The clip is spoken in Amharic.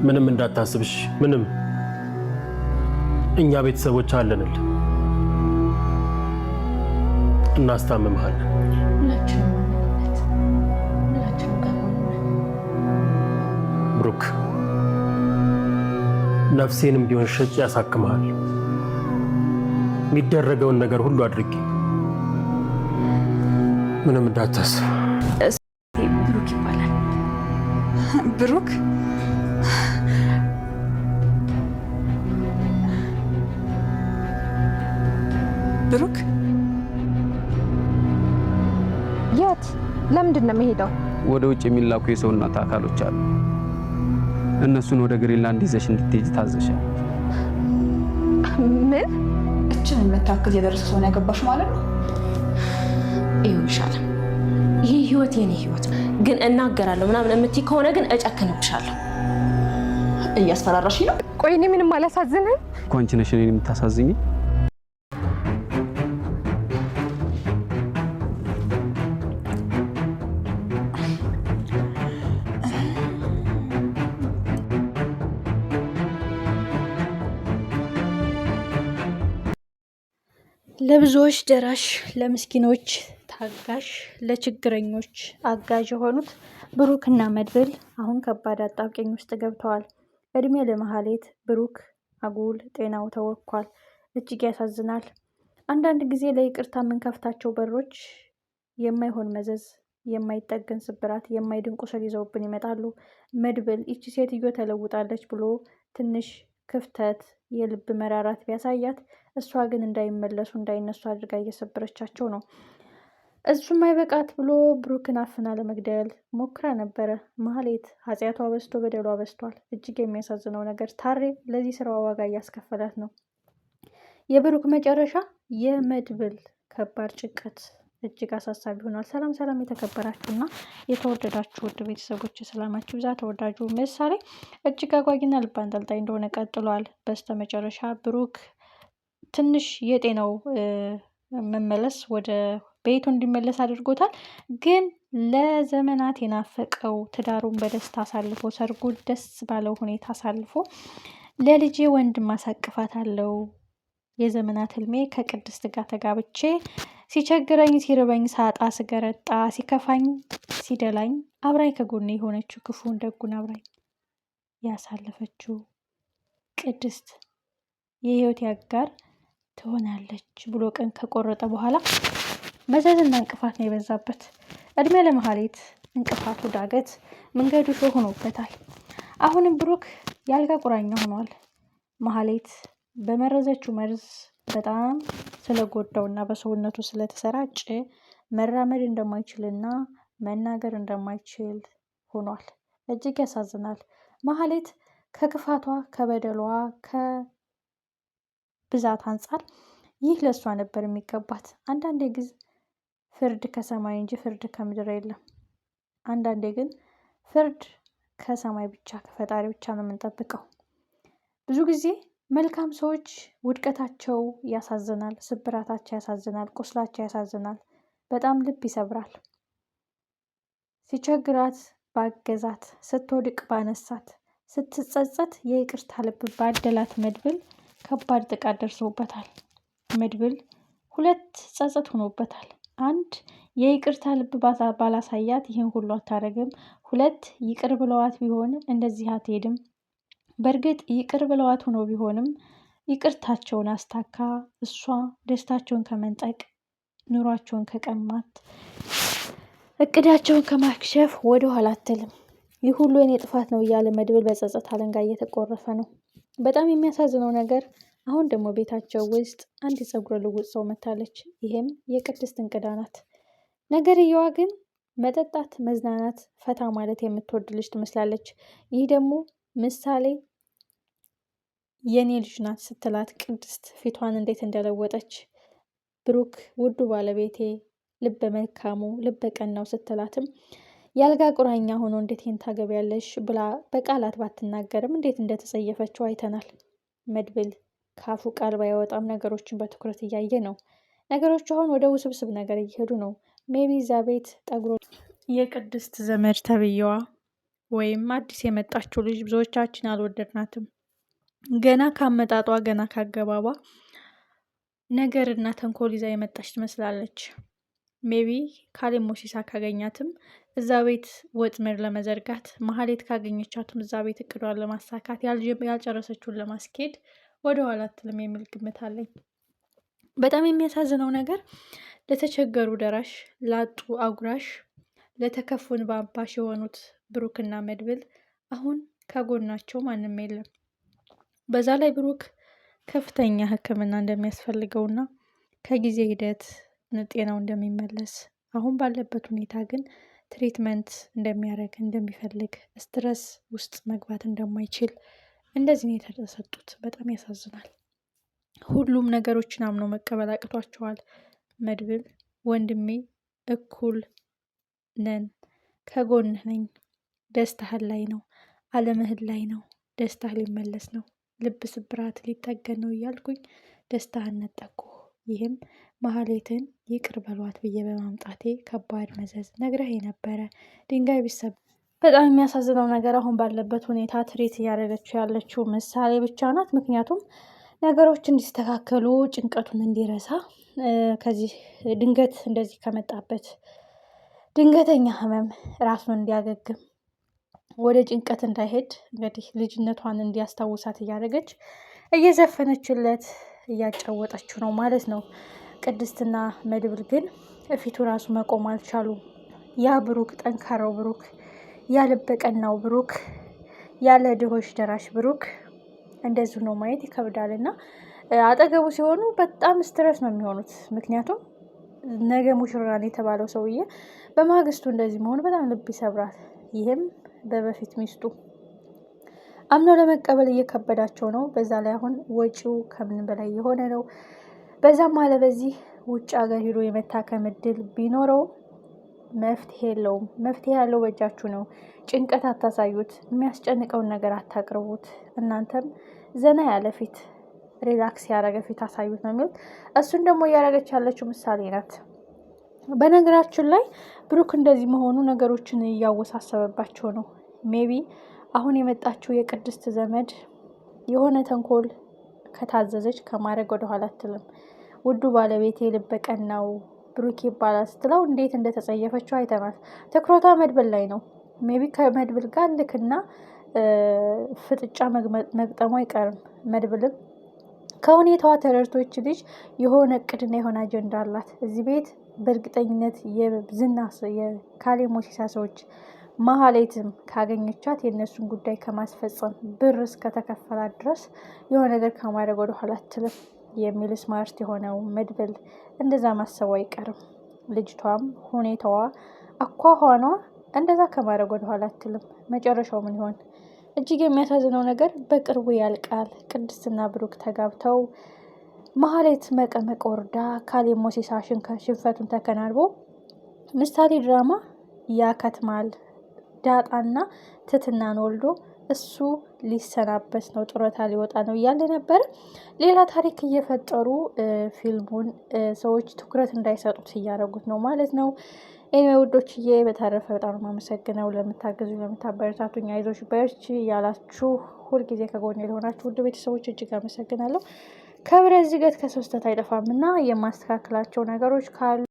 ምንም እንዳታስብሽ ምንም እኛ ቤተሰቦች አለንል እናስታምምሃለን ብሩክ ነፍሴንም ቢሆን ሸጭ ያሳክምሃል የሚደረገውን ነገር ሁሉ አድርጌ ምንም እንዳታስብ ብሩክ ይባላል ብሩክ ብሩክ የት ለምንድን ነው የምሄደው? ወደ ውጭ የሚላኩ የሰውነት አካሎች አሉ እነሱን ወደ ግሪንላንድ ይዘሽ እንድትሄጂ ታዘሻል። ምን እችን መታከዝ የደረሰ ሰው ነው ያገባሽ ማለት ነው? ይሁንሻል። ይሄ ህይወት የኔ ህይወት ግን እናገራለሁ ምናምን እምትይ ከሆነ ግን እጨክንብሻለሁ። እያስፈራራሽ ነው? ቆይ እኔ ምንም አላሳዝንም? እኮ አንቺ ነሽ እኔን የምታሳዝኝ። ለብዙዎች ደራሽ፣ ለምስኪኖች ታጋሽ፣ ለችግረኞች አጋዥ የሆኑት ብሩክና መድብል አሁን ከባድ አጣብቂኝ ውስጥ ገብተዋል። እድሜ ለመሀሌት ብሩክ አጉል ጤናው ተወኳል። እጅግ ያሳዝናል። አንዳንድ ጊዜ ለይቅርታ የምንከፍታቸው በሮች የማይሆን መዘዝ፣ የማይጠገን ስብራት፣ የማይድን ቁስል ይዘውብን ይመጣሉ። መድብል ይቺ ሴትዮ ተለውጣለች ብሎ ትንሽ ክፍተት የልብ መራራት ቢያሳያት እሷ ግን እንዳይመለሱ እንዳይነሱ አድርጋ እየሰበረቻቸው ነው። እሱም አይበቃት ብሎ ብሩክን አፍና ለመግደል ሞክራ ነበረ። መሀሌት ኃጢአቷ በዝቶ በደሏ በዝቷል። እጅግ የሚያሳዝነው ነገር ታሬ ለዚህ ስራዋ ዋጋ እያስከፈላት ነው። የብሩክ መጨረሻ የመድብል ከባድ ጭንቀት እጅግ አሳሳቢ ሆኗል። ሰላም ሰላም፣ የተከበራችሁና የተወደዳችሁ ውድ ቤተሰቦች ሰላማችሁ ብዛ። ተወዳጁ ምሳሌ እጅግ አጓጊና ልብ አንጠልጣይ እንደሆነ ቀጥሏል። በስተመጨረሻ ብሩክ ትንሽ የጤናው መመለስ ወደ ቤቱ እንዲመለስ አድርጎታል። ግን ለዘመናት የናፈቀው ትዳሩን በደስታ አሳልፎ ሰርጉ ደስ ባለው ሁኔታ አሳልፎ ለልጄ ወንድም ማሳቅፋት አለው የዘመናት ህልሜ ከቅድስት ጋር ተጋብቼ ሲቸግረኝ ሲርበኝ ሳጣ ስገረጣ ሲከፋኝ ሲደላኝ አብራኝ ከጎኔ የሆነችው ክፉን ደጉን አብራኝ ያሳለፈችው ቅድስት የህይወት ያጋር ትሆናለች ብሎ ቀን ከቆረጠ በኋላ መዘዝና እንቅፋት ነው የበዛበት። እድሜ ለመሀሌት እንቅፋቱ ዳገት መንገዱ ሾህ ሆኖበታል። አሁንም ብሩክ ያልጋ ቁራኛ ሆኗል። መሀሌት በመረዘችው መርዝ በጣም ስለጎዳውና በሰውነቱ ስለተሰራጨ መራመድ እንደማይችልና መናገር እንደማይችል ሆኗል። እጅግ ያሳዝናል። መሀሌት ከክፋቷ ከበደሏ ከብዛት አንጻር ይህ ለእሷ ነበር የሚገባት። አንዳንዴ ግን ፍርድ ከሰማይ እንጂ ፍርድ ከምድር የለም። አንዳንዴ ግን ፍርድ ከሰማይ ብቻ ከፈጣሪ ብቻ ነው የምንጠብቀው። ብዙ ጊዜ መልካም ሰዎች ውድቀታቸው ያሳዝናል፣ ስብራታቸው ያሳዝናል፣ ቁስላቸው ያሳዝናል፣ በጣም ልብ ይሰብራል። ሲቸግራት ባገዛት፣ ስትወድቅ ባነሳት፣ ስትጸጸት የይቅርታ ልብ ባደላት መድብል ከባድ ጥቃት ደርሶበታል። መድብል ሁለት ጸጸት ሆኖበታል። አንድ የይቅርታ ልብ ባላሳያት ይህን ሁሉ አታረግም። ሁለት ይቅር ብለዋት ቢሆን እንደዚህ አትሄድም። በእርግጥ ይቅር ብለዋት ሆኖ ቢሆንም ይቅርታቸውን አስታካ እሷ ደስታቸውን ከመንጠቅ ኑሯቸውን ከቀማት እቅዳቸውን ከማክሸፍ ወደ ኋላ አትልም። ይህ ሁሉ የኔ ጥፋት ነው እያለ መድብል በጸጸት አለንጋ እየተቆረፈ ነው። በጣም የሚያሳዝነው ነገር አሁን ደግሞ ቤታቸው ውስጥ አንድ የፀጉረ ልውጥ ሰው መታለች። ይሄም የቅድስት እንግዳ ናት። ነገርየዋ ግን መጠጣት፣ መዝናናት፣ ፈታ ማለት የምትወድ ልጅ ትመስላለች። ይህ ደግሞ ምሳሌ የኔ ልጅ ናት ስትላት ቅድስት ፊቷን እንዴት እንደለወጠች ብሩክ ውዱ ባለቤቴ ልበ መልካሙ ልበ ቀናው ስትላትም ያልጋ ቁራኛ ሆኖ እንዴት ይህን ታገቢያለሽ ብላ በቃላት ባትናገርም እንዴት እንደተጸየፈችው አይተናል። መድብል ካፉ ቃል ባያወጣም ነገሮችን በትኩረት እያየ ነው። ነገሮች አሁን ወደ ውስብስብ ነገር እየሄዱ ነው። ሜቢ እዛ ቤት ጠጉሮ የቅድስት ዘመድ ተብዬዋ ወይም አዲስ የመጣችው ልጅ ብዙዎቻችን አልወደድናትም። ገና ካመጣጧ ገና ካገባቧ ነገርና ተንኮል ይዛ የመጣች ትመስላለች። ሜቢ ካሌብ ሞሲሳ ካገኛትም እዛ ቤት ወጥመድ ለመዘርጋት፣ ማህሌት ካገኘቻትም እዛ ቤት እቅዷን ለማሳካት፣ ያልጨረሰችውን ለማስኬድ ወደኋላ አትልም የሚል ግምት አለኝ። በጣም የሚያሳዝነው ነገር ለተቸገሩ ደራሽ፣ ላጡ አጉራሽ፣ ለተከፉ እንባ አባሽ የሆኑት ብሩክና መድብል አሁን ከጎናቸው ማንም የለም። በዛ ላይ ብሩክ ከፍተኛ ሕክምና እንደሚያስፈልገውና ከጊዜ ሂደት ጤናው እንደሚመለስ፣ አሁን ባለበት ሁኔታ ግን ትሪትመንት እንደሚያደርግ እንደሚፈልግ፣ ስትረስ ውስጥ መግባት እንደማይችል እንደዚህ ነው የተሰጡት። በጣም ያሳዝናል። ሁሉም ነገሮችን አምኖ መቀበል አቅቷቸዋል። መድብል ወንድሜ እኩል ነን፣ ከጎንህ ነኝ፣ ደስታህን ላይ ነው፣ አለምህን ላይ ነው፣ ደስታህ ሊመለስ ነው፣ ልብ ስብራት ሊጠገን ነው እያልኩኝ ደስታህን ነጠቁ። ይህም ማህሌትን ይቅር በሏት ብዬ በማምጣቴ ከባድ መዘዝ ነግረህ የነበረ ድንጋይ ቢሰብ። በጣም የሚያሳዝነው ነገር አሁን ባለበት ሁኔታ ትሪት እያደረገችው ያለችው ምሳሌ ብቻ ናት። ምክንያቱም ነገሮች እንዲስተካከሉ ጭንቀቱን እንዲረሳ ከዚህ ድንገት እንደዚህ ከመጣበት ድንገተኛ ህመም ራሱን እንዲያገግም ወደ ጭንቀት እንዳይሄድ እንግዲህ ልጅነቷን እንዲያስታውሳት እያደረገች እየዘፈነችለት እያጫወጠችው ነው ማለት ነው። ቅድስትና መድብል ግን እፊቱ ራሱ መቆም አልቻሉም። ያ ብሩክ ጠንካራው ብሩክ፣ ያልበቀናው ብሩክ፣ ያለ ድሆች ደራሽ ብሩክ እንደዚሁ ነው ማየት ይከብዳል። እና አጠገቡ ሲሆኑ በጣም ስትረስ ነው የሚሆኑት። ምክንያቱም ነገ ሙሽራን የተባለው ሰውዬ በማግስቱ እንደዚህ መሆኑ በጣም ልብ ይሰብራል። ይህም በበፊት ሚስቱ አምኖ ለመቀበል እየከበዳቸው ነው። በዛ ላይ አሁን ወጪው ከምን በላይ የሆነ ነው። በዛም አለ በዚህ ውጭ ሀገር ሄዶ የመታከም እድል ቢኖረው መፍትሄ የለውም። መፍትሄ ያለው በእጃችሁ ነው። ጭንቀት አታሳዩት። የሚያስጨንቀውን ነገር አታቅርቡት። እናንተም ዘና ያለ ፊት፣ ሪላክስ ያደረገ ፊት አሳዩት ነው የሚሉት። እሱን ደግሞ እያደረገች ያለችው ምሳሌ ናት። በነገራችን ላይ ብሩክ እንደዚህ መሆኑ ነገሮችን እያወሳሰበባቸው ነው። ሜቢ አሁን የመጣችው የቅድስት ዘመድ የሆነ ተንኮል ከታዘዘች ከማድረግ ወደኋላ አትልም። ውዱ ባለቤቴ ልበቀናው ብሩክ ይባላል ስትለው እንዴት እንደተጸየፈችው አይተናል። ትኩረቷ መድብል ላይ ነው። ሜቢ ከመድብል ጋር ልክና ፍጥጫ መግጠሙ አይቀርም። መድብልም ከሁኔታዋ ተረድቶች ልጅ የሆነ እቅድና የሆነ አጀንዳ አላት። እዚህ ቤት በእርግጠኝነት የዝና የካሌብ ሞሲሳ ሰዎች ማህሌትም ካገኘቻት የእነሱን ጉዳይ ከማስፈጸም ብር እስከተከፈላት ድረስ የሆነ ነገር ከማድረግ ወደኋላ አትልም የሚል ስማርት የሆነው መድብል እንደዛ ማሰቡ አይቀርም። ልጅቷም ሁኔታዋ አኳኋኗ እንደዛ ከማድረግ ወደኋላ አትልም። መጨረሻው ምን ይሆን? እጅግ የሚያሳዝነው ነገር በቅርቡ ያልቃል። ቅድስትና ብሩክ ተጋብተው ማህሌት መቀመቅ ወርዳ ካሌብ ሞሲሳ ሽንፈቱን ተከናንቦ ምሳሌ ድራማ ያከትማል። ዳጣና ትትናን ወልዶ እሱ ሊሰናበት ነው፣ ጡረታ ሊወጣ ነው እያለ ነበር። ሌላ ታሪክ እየፈጠሩ ፊልሙን ሰዎች ትኩረት እንዳይሰጡት እያደረጉት ነው ማለት ነው። ውዶችዬ፣ በተረፈ በጣም የማመሰግነው ለምታገዙ ለምታበረታቱኝ፣ አይዞሽ በርቺ ያላችሁ ሁልጊዜ ከጎኔ ለሆናችሁ ውድ ቤተሰቦች እጅግ አመሰግናለሁ። ከብረት ዝገት ከሶስተት አይጠፋም እና የማስተካከላቸው ነገሮች ካሉ